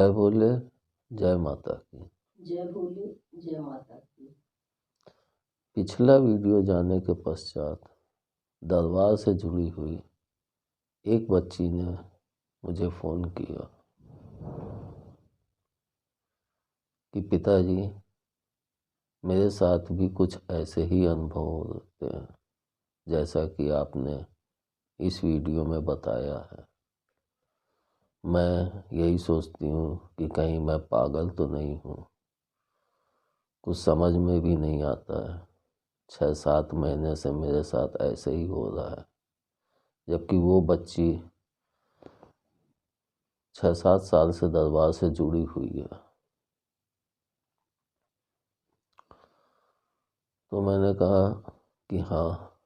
जय भोले, जय माता की। जय भोले, जय माता की। पिछला वीडियो जाने के पश्चात दरबार से जुड़ी हुई एक बच्ची ने मुझे फ़ोन किया कि पिताजी, मेरे साथ भी कुछ ऐसे ही अनुभव होते हैं जैसा कि आपने इस वीडियो में बताया है। मैं यही सोचती हूँ कि कहीं मैं पागल तो नहीं हूँ। कुछ समझ में भी नहीं आता है। 6-7 महीने से मेरे साथ ऐसे ही हो रहा है, जबकि वो बच्ची 6-7 साल से दरबार से जुड़ी हुई है। तो मैंने कहा कि हाँ,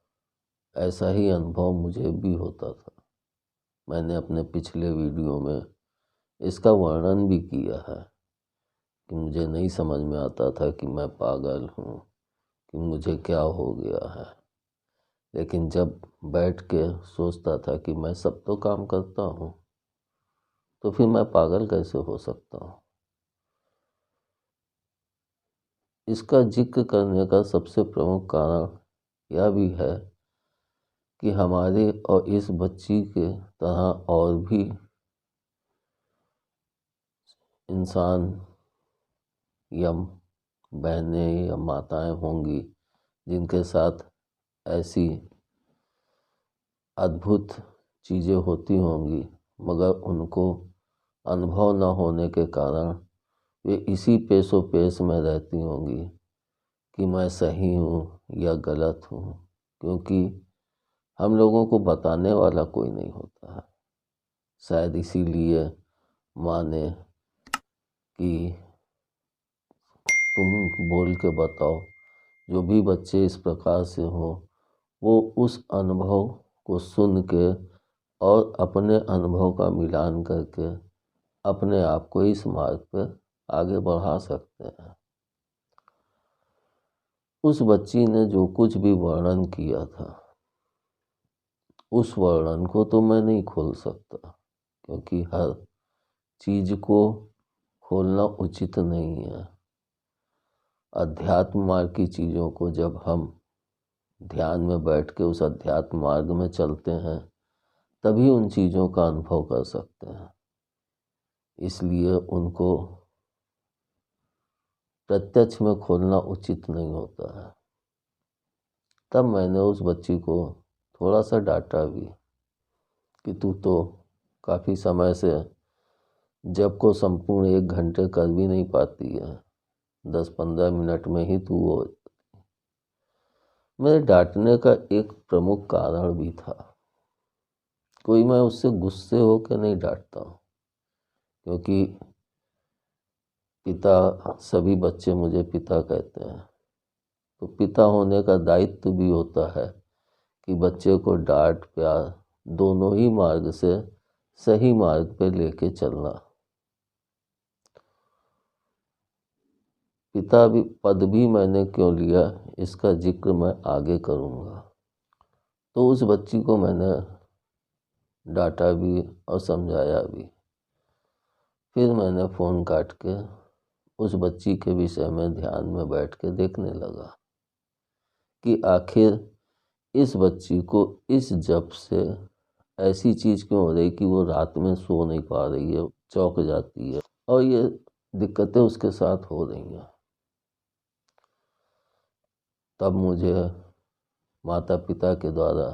ऐसा ही अनुभव मुझे भी होता था। मैंने अपने पिछले वीडियो में इसका वर्णन भी किया है कि मुझे नहीं समझ में आता था कि मैं पागल हूँ, कि मुझे क्या हो गया है। लेकिन जब बैठ के सोचता था कि मैं सब तो काम करता हूँ, तो फिर मैं पागल कैसे हो सकता हूँ। इसका जिक्र करने का सबसे प्रमुख कारण यह भी है कि हमारे और इस बच्ची के तरह और भी इंसान या बहनें या माताएं होंगी जिनके साथ ऐसी अद्भुत चीज़ें होती होंगी, मगर उनको अनुभव न होने के कारण वे इसी पेशो पेश में रहती होंगी कि मैं सही हूँ या गलत हूँ, क्योंकि हम लोगों को बताने वाला कोई नहीं होता है। शायद इसीलिए माँ ने कि तुम बोल के बताओ, जो भी बच्चे इस प्रकार से हो वो उस अनुभव को सुन के और अपने अनुभव का मिलान करके अपने आप को इस मार्ग पर आगे बढ़ा सकते हैं। उस बच्ची ने जो कुछ भी वर्णन किया था, उस वर्णन को तो मैं नहीं खोल सकता, क्योंकि हर चीज़ को खोलना उचित नहीं है। अध्यात्म मार्ग की चीज़ों को जब हम ध्यान में बैठ के उस अध्यात्म मार्ग में चलते हैं, तभी उन चीज़ों का अनुभव कर सकते हैं। इसलिए उनको प्रत्यक्ष में खोलना उचित नहीं होता है। तब मैंने उस बच्ची को थोड़ा सा डांटा भी कि तू तो काफ़ी समय से जब को संपूर्ण 1 घंटे कर भी नहीं पाती है, 10-15 मिनट में ही तू वो। मेरे डांटने का एक प्रमुख कारण भी था। कोई मैं उससे गुस्से होकर नहीं डांटता हूँ, क्योंकि पिता, सभी बच्चे मुझे पिता कहते हैं, तो पिता होने का दायित्व भी होता है कि बच्चे को डांट प्यार दोनों ही मार्ग से सही मार्ग पे लेके चलना। पिता भी पद भी मैंने क्यों लिया, इसका जिक्र मैं आगे करूँगा। तो उस बच्ची को मैंने डांटा भी और समझाया भी। फिर मैंने फ़ोन काट के उस बच्ची के विषय में ध्यान में बैठ के देखने लगा कि आखिर इस बच्ची को इस जब से ऐसी चीज़ क्यों हो रही कि वो रात में सो नहीं पा रही है, चौंक जाती है, और ये दिक्कतें उसके साथ हो रही हैं। तब मुझे माता पिता के द्वारा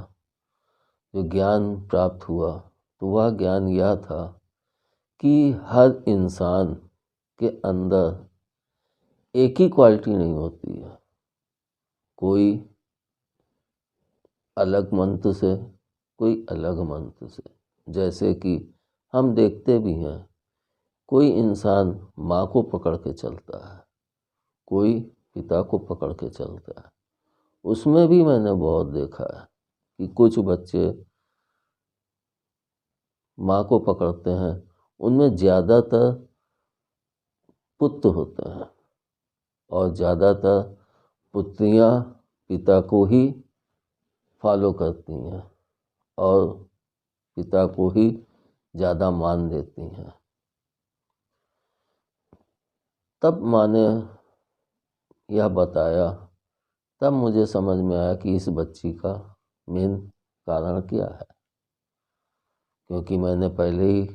जो ज्ञान प्राप्त हुआ, तो वह ज्ञान यह था कि हर इंसान के अंदर एक ही क्वालिटी नहीं होती है। कोई अलग मंत्र से, कोई अलग मंत्र से। जैसे कि हम देखते भी हैं, कोई इंसान माँ को पकड़ के चलता है, कोई पिता को पकड़ के चलता है। उसमें भी मैंने बहुत देखा है कि कुछ बच्चे माँ को पकड़ते हैं, उनमें ज़्यादातर पुत्र होते हैं और ज़्यादातर पुत्रियाँ पिता को ही फॉलो करती हैं और पिता को ही ज़्यादा मान देती हैं। तब माँ ने यह बताया, तब मुझे समझ में आया कि इस बच्ची का मेन कारण क्या है। क्योंकि मैंने पहले ही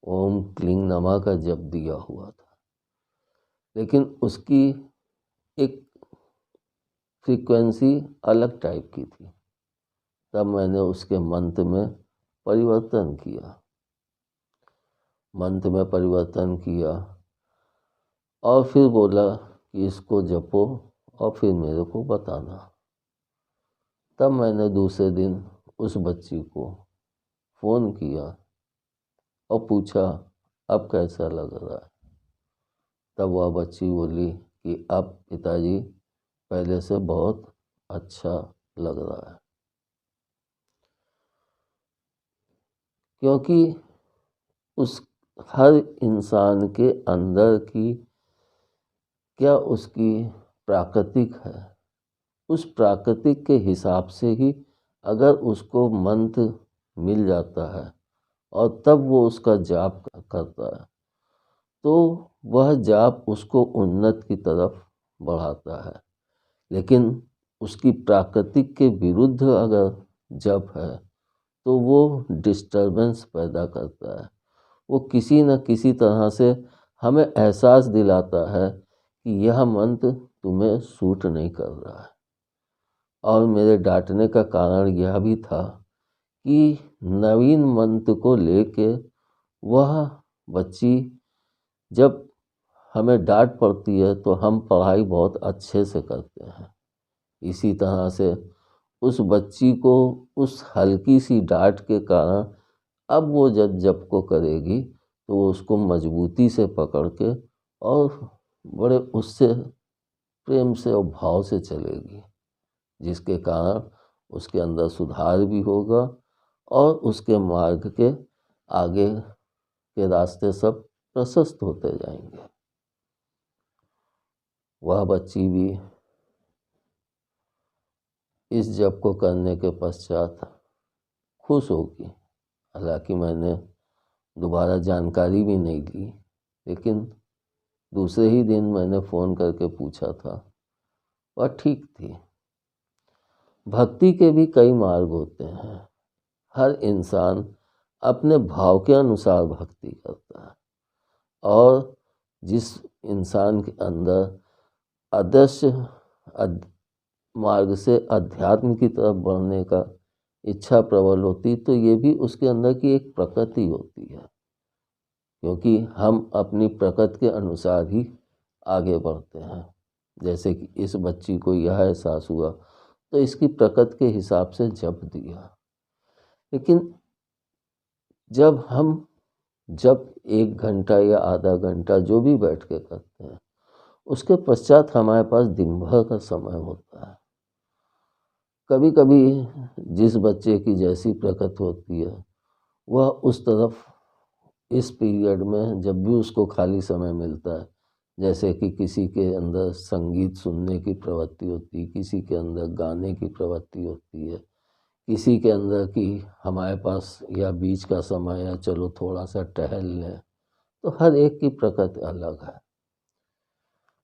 ओम क्लीं नमः का जप दिया हुआ था, लेकिन उसकी एक फ्रीक्वेंसी अलग टाइप की थी। तब मैंने उसके मंत्र में परिवर्तन किया, और फिर बोला कि इसको जपो और फिर मेरे को बताना। तब मैंने दूसरे दिन उस बच्ची को फ़ोन किया और पूछा अब कैसा लग रहा है। तब वह बच्ची बोली कि अब पिताजी पहले से बहुत अच्छा लग रहा है। क्योंकि उस हर इंसान के अंदर की क्या उसकी प्राकृतिक है, उस प्राकृतिक के हिसाब से ही अगर उसको मंत्र मिल जाता है और तब वो उसका जाप करता है तो वह जाप उसको उन्नत की तरफ बढ़ाता है। लेकिन उसकी प्राकृतिक के विरुद्ध अगर जप है तो वो डिस्टर्बेंस पैदा करता है। वो किसी न किसी तरह से हमें एहसास दिलाता है कि यह मंत्र तुम्हें सूट नहीं कर रहा है। और मेरे डांटने का कारण यह भी था कि नवीन मंत्र को लेके वह बच्ची, जब हमें डांट पड़ती है तो हम पढ़ाई बहुत अच्छे से करते हैं। इसी तरह से उस बच्ची को उस हल्की सी डांट के कारण अब वो जब जप को करेगी तो वो उसको मजबूती से पकड़ के और बड़े उससे प्रेम से और भाव से चलेगी, जिसके कारण उसके अंदर सुधार भी होगा और उसके मार्ग के आगे के रास्ते सब प्रशस्त होते जाएंगे। वह बच्ची भी इस जप को करने के पश्चात खुश होगी। हालांकि मैंने दोबारा जानकारी भी नहीं ली, लेकिन दूसरे ही दिन मैंने फ़ोन करके पूछा था, वह ठीक थी। भक्ति के भी कई मार्ग होते हैं। हर इंसान अपने भाव के अनुसार भक्ति करता है, और जिस इंसान के अंदर अदृश्य मार्ग से अध्यात्म की तरफ बढ़ने का इच्छा प्रबल होती, तो ये भी उसके अंदर की एक प्रकृति होती है। क्योंकि हम अपनी प्रकृति के अनुसार ही आगे बढ़ते हैं। जैसे कि इस बच्ची को यह एहसास हुआ तो इसकी प्रकृति के हिसाब से जप दिया। लेकिन जब 1 घंटा या आधा घंटा जो भी बैठ के करते हैं, उसके पश्चात हमारे पास दिन भर का समय होता है। कभी कभी जिस बच्चे की जैसी प्रकृति होती है वह उस तरफ इस पीरियड में जब भी उसको खाली समय मिलता है, जैसे कि किसी के अंदर संगीत सुनने की प्रवृत्ति होती है, किसी के अंदर गाने की प्रवृत्ति होती है, किसी के अंदर कि हमारे पास या बीच का समय या चलो थोड़ा सा टहल लें, तो हर एक की प्रकृति अलग है।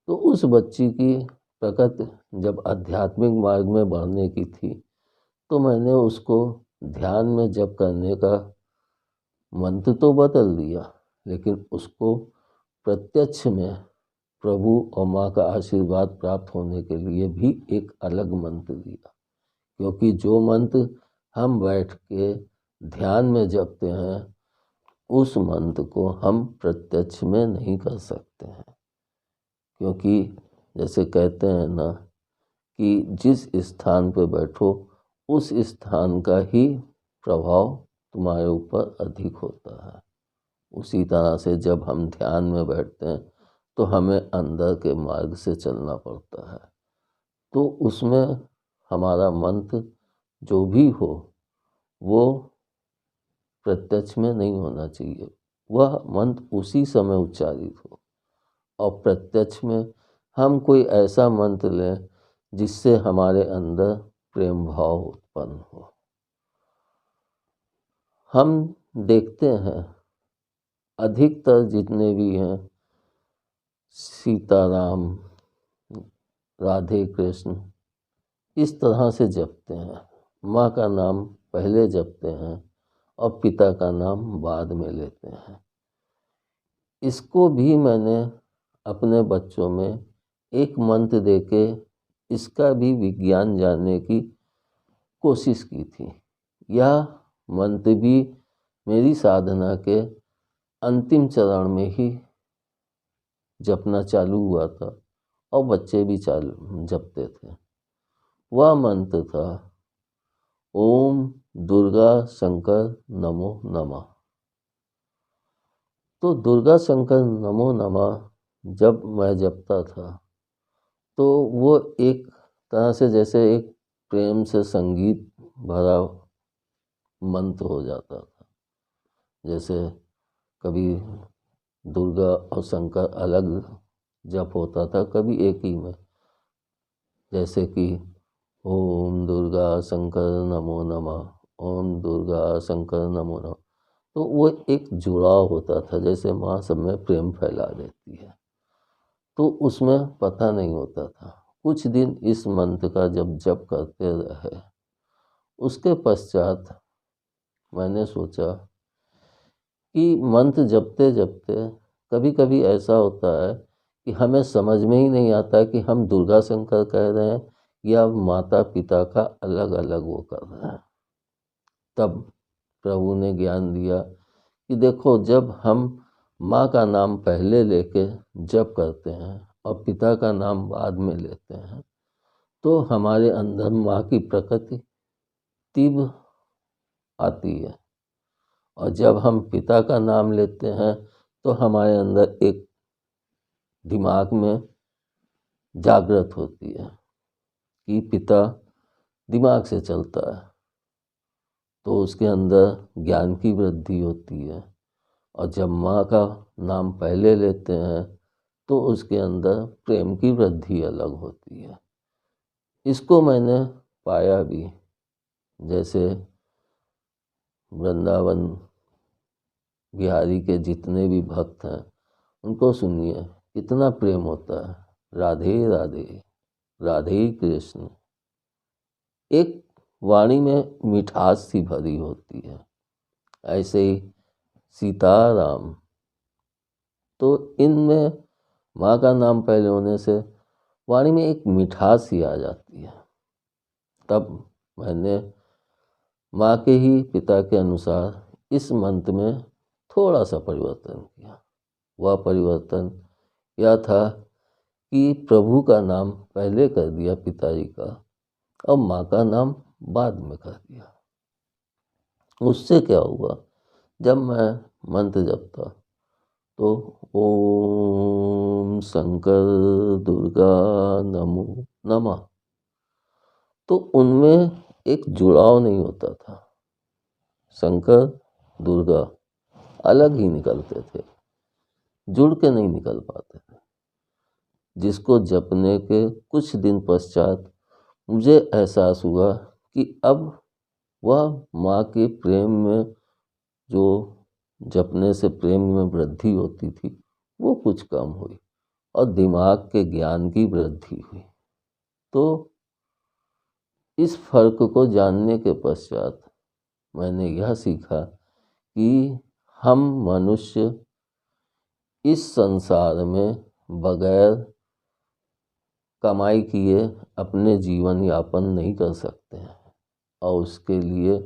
तो उस बच्ची की प्रकृति जब आध्यात्मिक मार्ग में बढ़ने की थी तो मैंने उसको ध्यान में जप करने का मंत्र तो बदल दिया, लेकिन उसको प्रत्यक्ष में प्रभु और माँ का आशीर्वाद प्राप्त होने के लिए भी एक अलग मंत्र दिया। क्योंकि जो मंत्र हम बैठ के ध्यान में जपते हैं उस मंत्र को हम प्रत्यक्ष में नहीं कर सकते हैं। क्योंकि जैसे कहते हैं ना कि जिस स्थान पे बैठो उस स्थान का ही प्रभाव तुम्हारे ऊपर अधिक होता है। उसी तरह से जब हम ध्यान में बैठते हैं तो हमें अंदर के मार्ग से चलना पड़ता है। तो उसमें हमारा मंत्र जो भी हो वो प्रत्यक्ष में नहीं होना चाहिए, वह मंत्र उसी समय उच्चारित हो। और प्रत्यक्ष में हम कोई ऐसा मंत्र लें जिससे हमारे अंदर प्रेम भाव उत्पन्न हो। हम देखते हैं अधिकतर जितने भी हैं सीताराम, राधे कृष्ण इस तरह से जपते हैं। माँ का नाम पहले जपते हैं और पिता का नाम बाद में लेते हैं। इसको भी मैंने अपने बच्चों में एक मंत्र देके इसका भी विज्ञान जानने की कोशिश की थी। यह मंत्र भी मेरी साधना के अंतिम चरण में ही जपना चालू हुआ था और बच्चे भी जपते थे। वह मंत्र था ओम दुर्गा शंकर नमो नमः। तो दुर्गा शंकर नमो नमः जब मैं जपता था तो वो एक तरह से जैसे एक प्रेम से संगीत भरा मंत्र हो जाता था। जैसे कभी दुर्गा और शंकर अलग जप होता था, कभी एक ही में, जैसे कि ओम दुर्गा शंकर नमो नमः, ओम दुर्गा शंकर नमो नमः। तो वो एक जुड़ाव होता था, जैसे माँ सब में प्रेम फैला देती है, तो उसमें पता नहीं होता था। कुछ दिन इस मंत्र का जब जप करते रहे, उसके पश्चात मैंने सोचा कि मंत्र जपते जपते कभी कभी ऐसा होता है कि हमें समझ में ही नहीं आता कि हम दुर्गा शंकर कह रहे हैं या माता पिता का अलग अलग वो कर रहे हैं। तब प्रभु ने ज्ञान दिया कि देखो, जब हम माँ का नाम पहले लेके जप करते हैं और पिता का नाम बाद में लेते हैं तो हमारे अंदर माँ की प्रकृति तीव्र आती है, और जब हम पिता का नाम लेते हैं तो हमारे अंदर एक दिमाग में जागृत होती है कि पिता दिमाग से चलता है, तो उसके अंदर ज्ञान की वृद्धि होती है। और जब माँ का नाम पहले लेते हैं तो उसके अंदर प्रेम की वृद्धि अलग होती है। इसको मैंने पाया भी। जैसे वृंदावन बिहारी के जितने भी भक्त हैं उनको सुनिए, कितना प्रेम होता है। राधे राधे, राधे कृष्ण। एक वाणी में मिठास सी भरी होती है। ऐसे ही सीताराम, तो इनमें माँ का नाम पहले होने से वाणी में एक मिठास सी आ जाती है। तब मैंने माँ के ही पिता के अनुसार इस मंत्र में थोड़ा सा परिवर्तन किया। वह परिवर्तन यह था कि प्रभु का नाम पहले कर दिया पिताजी का और माँ का नाम बाद में कर दिया। उससे क्या हुआ, जब मैं मंत्र जपता तो ओम शंकर दुर्गा नमो नमः, तो उनमें एक जुड़ाव नहीं होता था। शंकर दुर्गा अलग ही निकलते थे, जुड़ के नहीं निकल पाते थे। जिसको जपने के कुछ दिन पश्चात मुझे एहसास हुआ कि अब वह माँ के प्रेम में, जो जपने से प्रेम में वृद्धि होती थी, वो कुछ कम हुई और दिमाग के ज्ञान की वृद्धि हुई। तो इस फर्क को जानने के पश्चात मैंने यह सीखा कि हम मनुष्य इस संसार में बगैर कमाई किए अपने जीवन यापन नहीं कर सकते हैं, और उसके लिए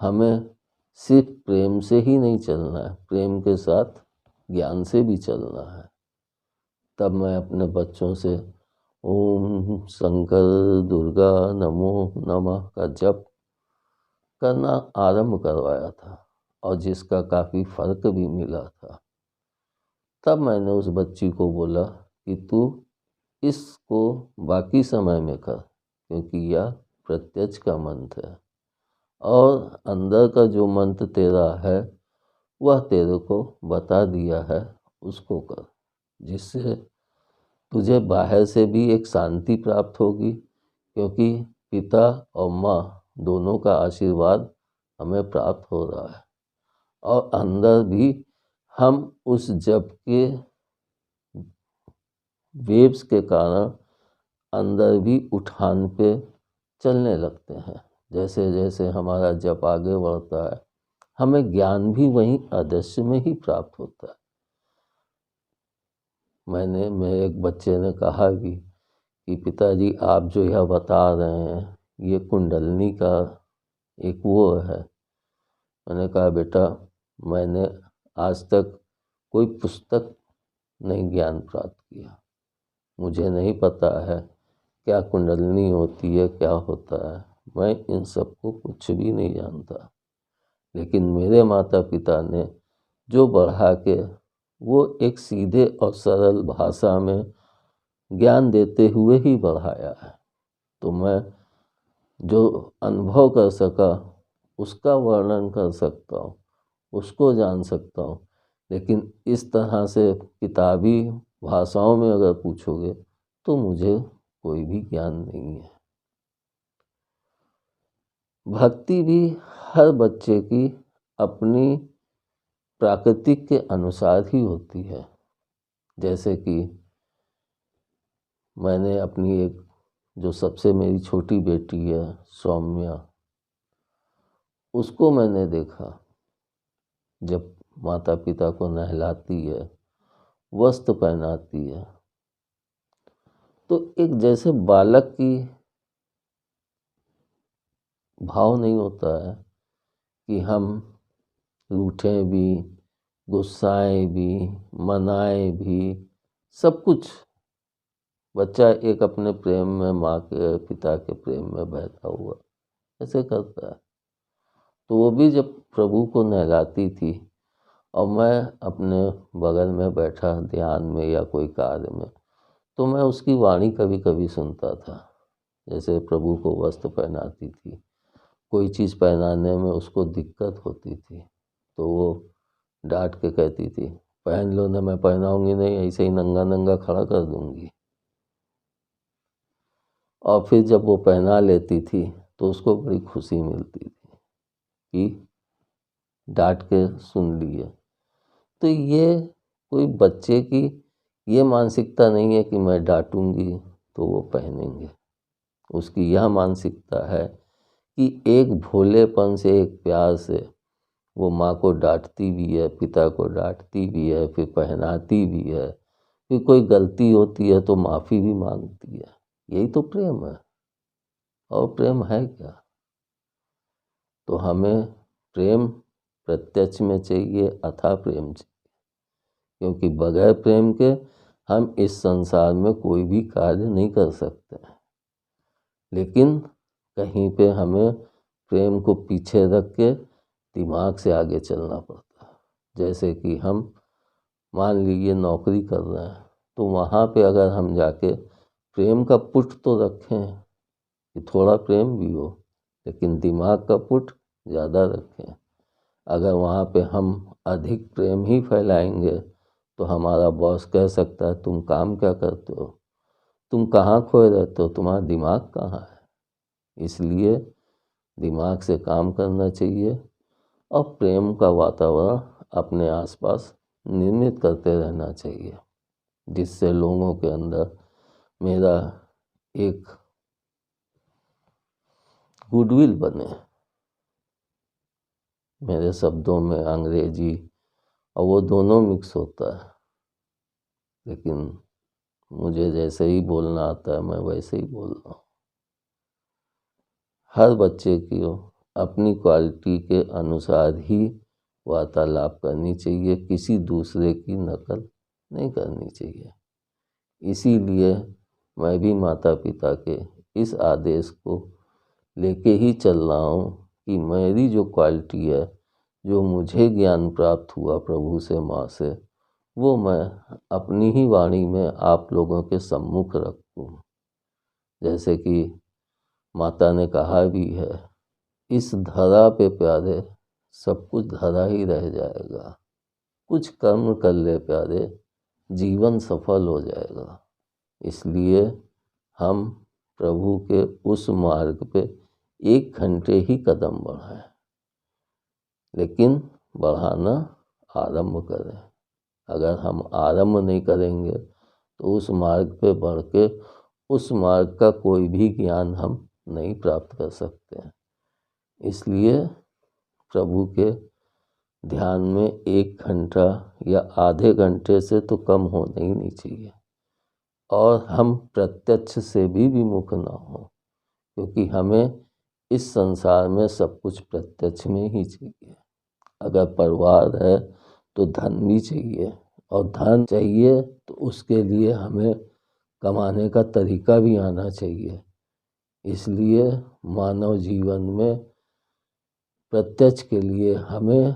हमें सिर्फ प्रेम से ही नहीं चलना है, प्रेम के साथ ज्ञान से भी चलना है। तब मैं अपने बच्चों से ओम शंकर दुर्गा नमो नमः का जप करना आरंभ करवाया था, और जिसका काफ़ी फर्क भी मिला था। तब मैंने उस बच्ची को बोला कि तू इसको बाकी समय में कर, क्योंकि यह प्रत्यक्ष का मंत्र है और अंदर का जो मंत्र तेरा है वह तेरे को बता दिया है, उसको कर, जिससे तुझे बाहर से भी एक शांति प्राप्त होगी, क्योंकि पिता और माँ दोनों का आशीर्वाद हमें प्राप्त हो रहा है, और अंदर भी हम उस जप के वेव्स के कारण अंदर भी उठान पे चलने लगते हैं। जैसे जैसे हमारा जप आगे बढ़ता है, हमें ज्ञान भी वहीं अदृश्य में ही प्राप्त होता है। मेरे एक बच्चे ने कहा भी कि पिताजी आप जो यह बता रहे हैं ये कुंडलनी का एक वो है। मैंने कहा बेटा मैंने आज तक कोई पुस्तक नहीं ज्ञान प्राप्त किया, मुझे नहीं पता है क्या कुंडलनी होती है क्या होता है, मैं इन सब को कुछ भी नहीं जानता। लेकिन मेरे माता पिता ने जो बढ़ा के वो एक सीधे और सरल भाषा में ज्ञान देते हुए ही बढ़ाया है, तो मैं जो अनुभव कर सका उसका वर्णन कर सकता हूँ, उसको जान सकता हूँ। लेकिन इस तरह से किताबी भाषाओं में अगर पूछोगे तो मुझे कोई भी ज्ञान नहीं है। भक्ति भी हर बच्चे की अपनी प्राकृतिक के अनुसार ही होती है। जैसे कि मैंने अपनी एक जो सबसे मेरी छोटी बेटी है सौम्या, उसको मैंने देखा जब माता पिता को नहलाती है, वस्त्र पहनाती है, तो एक जैसे बालक की भाव नहीं होता है कि हम रूठें भी, गुस्साएं भी, मनाएं भी, सब कुछ बच्चा एक अपने प्रेम में माँ के पिता के प्रेम में बहता हुआ ऐसे करता है। तो वो भी जब प्रभु को नहलाती थी और मैं अपने बगल में बैठा ध्यान में या कोई कार्य में, तो मैं उसकी वाणी कभी कभी सुनता था। जैसे प्रभु को वस्त्र पहनाती थी, कोई चीज़ पहनाने में उसको दिक्कत होती थी तो वो डांट के कहती थी पहन लो ना, मैं पहनाऊंगी नहीं, ऐसे ही नंगा नंगा खड़ा कर दूंगी। और फिर जब वो पहना लेती थी तो उसको बड़ी खुशी मिलती थी कि डांट के सुन लिए। तो ये कोई बच्चे की ये मानसिकता नहीं है कि मैं डांटूंगी तो वो पहनेंगे। उसकी यह मानसिकता है कि एक भोलेपन से, एक प्यार से वो माँ को डांटती भी है, पिता को डांटती भी है, फिर पहनाती भी है, फिर कोई गलती होती है तो माफ़ी भी मांगती है। यही तो प्रेम है। और प्रेम है क्या? तो हमें प्रेम प्रत्यक्ष में चाहिए, अथाह प्रेम चाहिए, क्योंकि बगैर प्रेम के हम इस संसार में कोई भी कार्य नहीं कर सकते। लेकिन कहीं पे हमें प्रेम को पीछे रख के दिमाग से आगे चलना पड़ता है। जैसे कि हम मान लीजिए नौकरी कर रहे हैं, तो वहाँ पे अगर हम जाके प्रेम का पुट तो रखें कि थोड़ा प्रेम भी हो, लेकिन दिमाग का पुट ज़्यादा रखें। अगर वहाँ पे हम अधिक प्रेम ही फैलाएंगे तो हमारा बॉस कह सकता है तुम काम क्या करते हो, तुम कहाँ खोए रहते हो, तुम्हारा दिमाग कहाँ है। इसलिए दिमाग से काम करना चाहिए और प्रेम का वातावरण अपने आसपास निर्मित करते रहना चाहिए, जिससे लोगों के अंदर मेरा एक गुडविल बने। मेरे शब्दों में अंग्रेजी और वो दोनों मिक्स होता है, लेकिन मुझे जैसे ही बोलना आता है मैं वैसे ही बोल रहा हूँ। हर बच्चे की अपनी क्वालिटी के अनुसार ही वार्तालाप करनी चाहिए, किसी दूसरे की नकल नहीं करनी चाहिए। इसीलिए मैं भी माता पिता के इस आदेश को लेके ही चल रहा हूँ कि मेरी जो क्वालिटी है, जो मुझे ज्ञान प्राप्त हुआ प्रभु से, माँ से, वो मैं अपनी ही वाणी में आप लोगों के सम्मुख रखूँ। जैसे कि माता ने कहा भी है, इस धरा पे प्यारे सब कुछ धरा ही रह जाएगा, कुछ कर्म कर ले प्यारे जीवन सफल हो जाएगा। इसलिए हम प्रभु के उस मार्ग पे 1 घंटे ही कदम बढ़ाएं, लेकिन बढ़ाना आरंभ करें। अगर हम आरंभ नहीं करेंगे तो उस मार्ग पे बढ़ के उस मार्ग का कोई भी ज्ञान हम नहीं प्राप्त कर सकते हैं। इसलिए प्रभु के ध्यान में 1 घंटा या आधे घंटे से तो कम होना ही नहीं चाहिए, और हम प्रत्यक्ष से भी विमुख ना हो, क्योंकि हमें इस संसार में सब कुछ प्रत्यक्ष में ही चाहिए। अगर परिवार है तो धन भी चाहिए, और धन चाहिए तो उसके लिए हमें कमाने का तरीका भी आना चाहिए। इसलिए मानव जीवन में प्रत्यक्ष के लिए हमें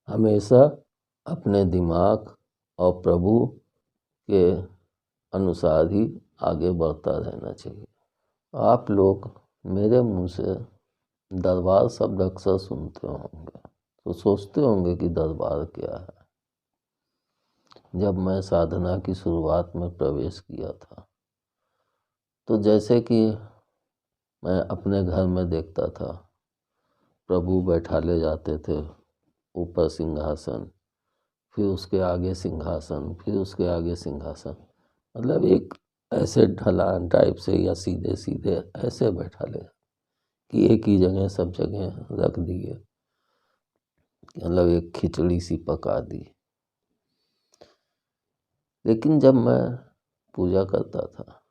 हमेशा अपने दिमाग और प्रभु के अनुसार ही आगे बढ़ता रहना चाहिए। आप लोग मेरे मुंह से दरबार शब्द अक्सर सुनते होंगे, तो सोचते होंगे कि दरबार क्या है। जब मैं साधना की शुरुआत में प्रवेश किया था, तो जैसे कि मैं अपने घर में देखता था, प्रभु बैठा ले जाते थे ऊपर सिंहासन, फिर उसके आगे सिंहासन, फिर उसके आगे सिंहासन, मतलब एक ऐसे ढलान टाइप से या सीधे सीधे ऐसे बैठा ले कि एक ही जगह सब जगह रख दिए, मतलब एक खिचड़ी सी पका दी। लेकिन जब मैं पूजा करता था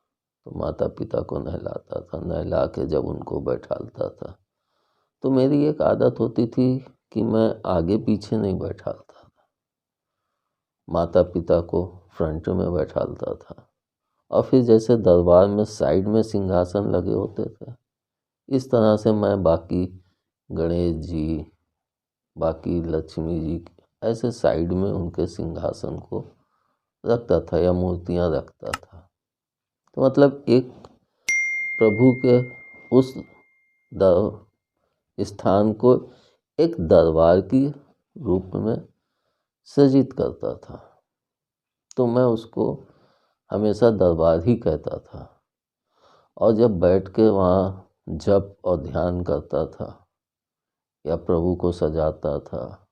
तो माता पिता को नहलाता था, नहला के जब उनको बैठालता था, तो मेरी एक आदत होती थी कि मैं आगे पीछे नहीं बैठालता था, माता पिता को फ्रंट में बैठालता था। और फिर जैसे दरबार में साइड में सिंहासन लगे होते थे, इस तरह से मैं बाकी गणेश जी, बाकी लक्ष्मी जी ऐसे साइड में उनके सिंहासन को रखता था या मूर्तियाँ रखता था। तो मतलब एक प्रभु के उस स्थान को एक दरबार की रूप में सज्जित करता था, तो मैं उसको हमेशा दरबार ही कहता था। और जब बैठ के वहाँ जप और ध्यान करता था या प्रभु को सजाता था,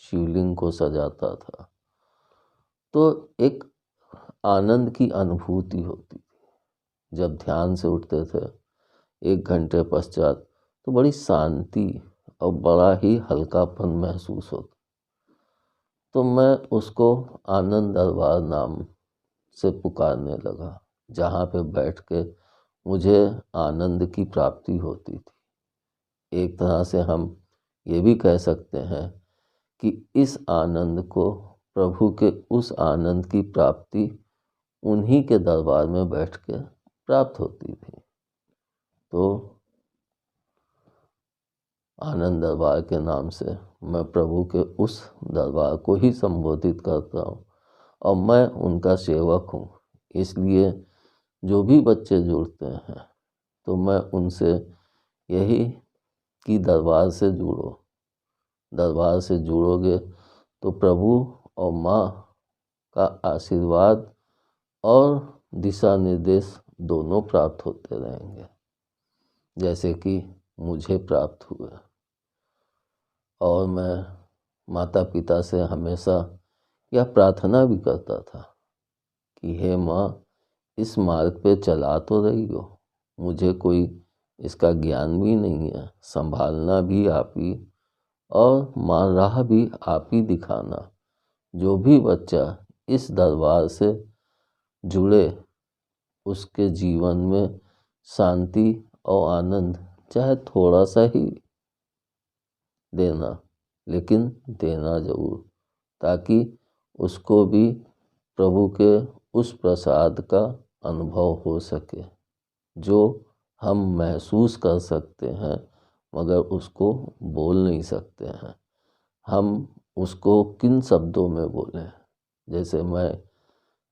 शिवलिंग को सजाता था, तो एक आनंद की अनुभूति होती थी। जब ध्यान से उठते थे 1 घंटे पश्चात, तो बड़ी शांति और बड़ा ही हल्कापन महसूस होता। तो मैं उसको आनंद दरबार नाम से पुकारने लगा, जहाँ पे बैठ के मुझे आनंद की प्राप्ति होती थी। एक तरह से हम ये भी कह सकते हैं कि इस आनंद को, प्रभु के उस आनंद की प्राप्ति उन्हीं के दरबार में बैठ के प्राप्त होती थी। तो आनंद दरबार के नाम से मैं प्रभु के उस दरबार को ही संबोधित करता हूँ, और मैं उनका सेवक हूँ। इसलिए जो भी बच्चे जुड़ते हैं, तो मैं उनसे यही कि दरबार से जुड़ो। दरबार से जुड़ोगे तो प्रभु और माँ का आशीर्वाद और दिशा निर्देश दोनों प्राप्त होते रहेंगे, जैसे कि मुझे प्राप्त हुए। और मैं माता पिता से हमेशा यह प्रार्थना भी करता था कि हे माँ, इस मार्ग पे चला तो रही हो, मुझे कोई इसका ज्ञान भी नहीं है, संभालना भी आप ही, और माँ राह भी आप ही दिखाना। जो भी बच्चा इस दरबार से जुड़े, उसके जीवन में शांति और आनंद चाहे थोड़ा सा ही देना, लेकिन देना जरूर, ताकि उसको भी प्रभु के उस प्रसाद का अनुभव हो सके, जो हम महसूस कर सकते हैं मगर उसको बोल नहीं सकते हैं। हम उसको किन शब्दों में बोलें? जैसे मैं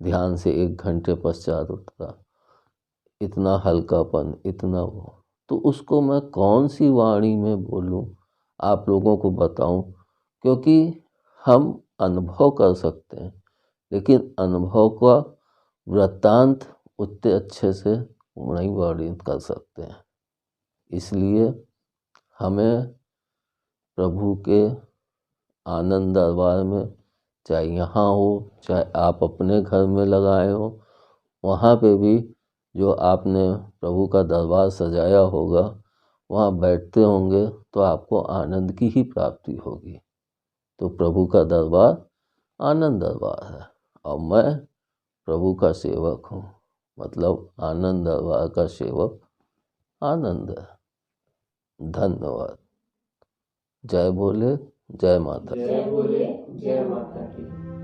ध्यान से 1 घंटे पश्चात उठता, इतना हल्कापन, इतना वो, तो उसको मैं कौन सी वाणी में बोलूं, आप लोगों को बताऊं? क्योंकि हम अनुभव कर सकते हैं, लेकिन अनुभव का वृत्तांत उतने अच्छे से नहीं वर्णित कर सकते हैं। इसलिए हमें प्रभु के आनंद दरबार में, चाहे यहाँ हो चाहे आप अपने घर में लगाए हो, वहाँ पे भी जो आपने प्रभु का दरबार सजाया होगा, वहाँ बैठते होंगे तो आपको आनंद की ही प्राप्ति होगी। तो प्रभु का दरबार आनंद दरबार है और मैं प्रभु का सेवक हूँ, मतलब आनंद दरबार का सेवक आनंद है। धन्यवाद। जय बोले, जय माता। जय बोले, जय माता की।